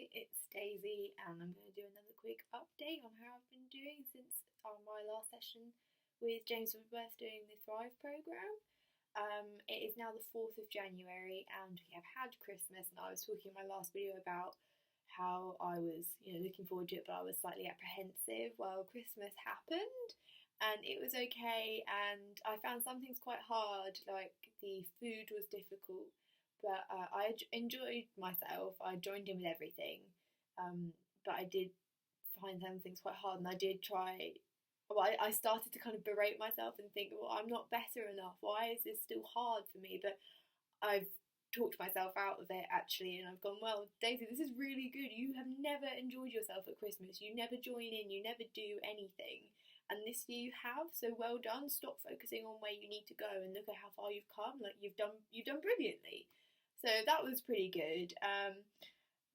Hi, it's Daisy, and I'm going to do another quick update on how I've been doing since my last session with James Woodworth doing the Thrive programme. It is now the 4th of January, and we have had Christmas, and I was talking in my last video about how I was, looking forward to it, but I was slightly apprehensive. Well, Christmas happened, and it was okay, and I found some things quite hard, like the food was difficult. But I enjoyed myself. I joined in with everything, but I did find some things quite hard, and I did try. Well, I started to kind of berate myself and think, well, I'm not better enough. Why is this still hard for me? But I've talked myself out of it actually, and I've gone, well, Daisy, this is really good. You have never enjoyed yourself at Christmas. You never join in. You never do anything. And this year you have, so well done. Stop focusing on where you need to go and look at how far you've come. Like you've done brilliantly. So that was pretty good.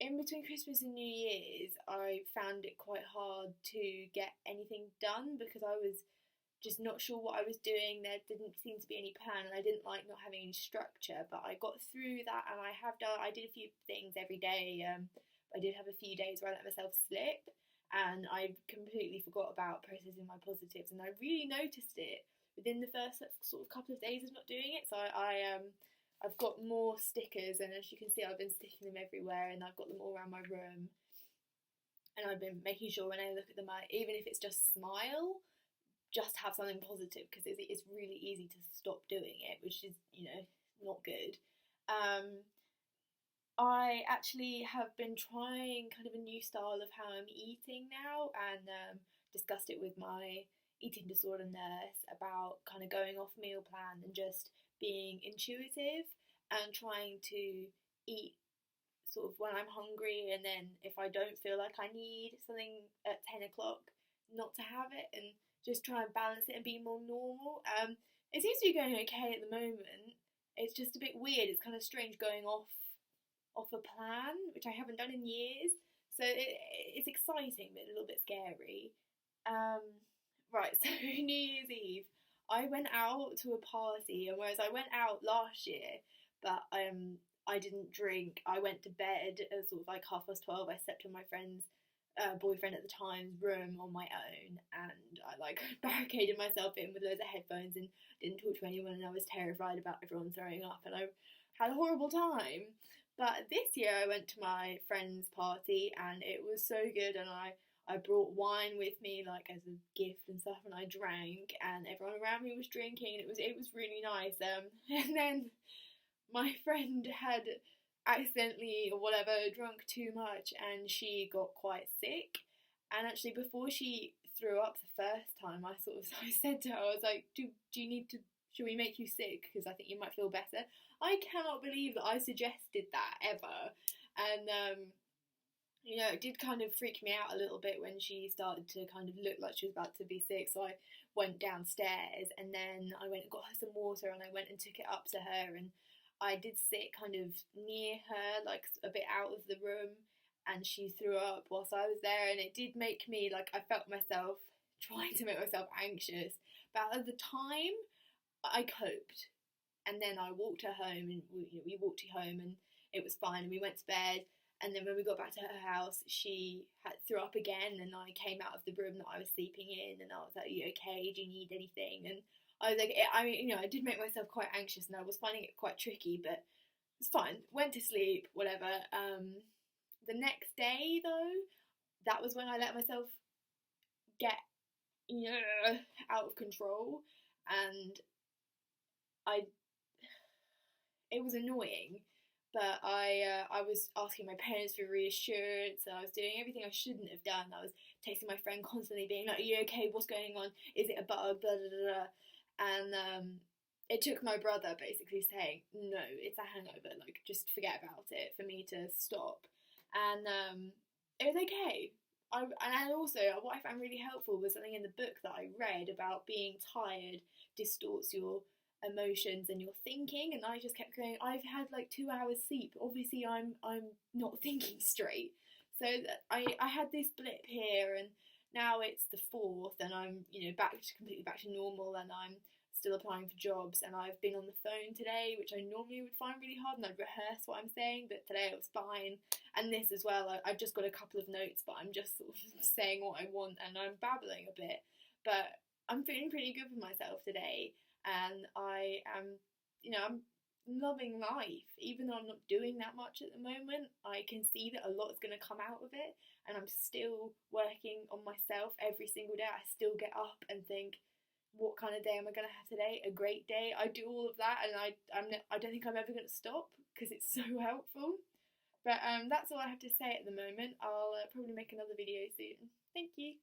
In between Christmas and New Year's, I found it quite hard to get anything done because I was just not sure what I was doing. There didn't seem to be any plan, and I didn't like not having any structure. But I got through that, and I did a few things every day. I did have a few days where I let myself slip, and I completely forgot about processing my positives, and I really noticed it within the first sort of couple of days of not doing it. So I've got more stickers, and as you can see, I've been sticking them everywhere, and I've got them all around my room. And I've been making sure when I look at them, even if it's just smile, just have something positive, because it's really easy to stop doing it, which is, not good. I actually have been trying kind of a new style of how I'm eating now, and discussed it with my eating disorder nurse about kind of going off meal plan and just being intuitive and trying to eat sort of when I'm hungry, and then if I don't feel like I need something at 10 o'clock, not to have it, and just try and balance it and be more normal. It seems to be going okay at the moment. It's just a bit weird. It's kind of strange going off a plan, which I haven't done in years. So it's exciting, but a little bit scary. Right, so New Year's Eve, I went out to a party, and whereas I went out last year, but I didn't drink. I went to bed at sort of like 12:30. I slept in my friend's boyfriend at the time's room on my own, and I like barricaded myself in with loads of headphones and didn't talk to anyone, and I was terrified about everyone throwing up, and I had a horrible time. But this year I went to my friend's party, and it was so good, and I brought wine with me, like as a gift and stuff, and I drank, and everyone around me was drinking, and it was really nice. And then my friend had accidentally or whatever drunk too much, and she got quite sick. And actually, before she threw up the first time, I said to her, I was like, "Do you need to? Should we make you sick? Because I think you might feel better." I cannot believe that I suggested that ever, and it did kind of freak me out a little bit when she started to kind of look like she was about to be sick. So I went downstairs, and then I went and got her some water, and I went and took it up to her, and I did sit kind of near her, like a bit out of the room, and she threw up whilst I was there, and it did make me, like, I felt myself trying to make myself anxious. But at the time, I coped, and then I walked her home, and we walked home, and it was fine, and we went to bed. And then when we got back to her house, she threw up again, and I came out of the room that I was sleeping in, and I was like, "Are you okay? Do you need anything?" And I was like, I did make myself quite anxious, and I was finding it quite tricky, but it's fine. Went to sleep, whatever. The next day, though, that was when I let myself get, out of control, and it was annoying. But I was asking my parents for reassurance, and I was doing everything I shouldn't have done. I was texting my friend constantly, being like, "Are you okay? What's going on? Is it a bug? Blah, blah, blah, blah." And it took my brother basically saying, "No, it's a hangover. Like, just forget about it," for me to stop. And it was okay. And also, what I found really helpful was something in the book that I read about being tired distorts your emotions and your thinking, and I just kept going, I've had like 2 hours sleep, obviously I'm not thinking straight. So I had this blip here, and now it's the 4th, and I'm completely back to normal, and I'm still applying for jobs, and I've been on the phone today, which I normally would find really hard, and I'd rehearse what I'm saying, but today it was fine, And this as well, I've just got a couple of notes, but I'm just sort of saying what I want and I'm babbling a bit. But I'm feeling pretty good with myself today, and I am, I'm loving life. Even though I'm not doing that much at the moment, I can see that a lot is going to come out of it, and I'm still working on myself every single day. I still get up and think, what kind of day am I going to have today? A great day. I do all of that, and I don't think I'm ever going to stop because it's so helpful. But that's all I have to say at the moment. I'll probably make another video soon. Thank you.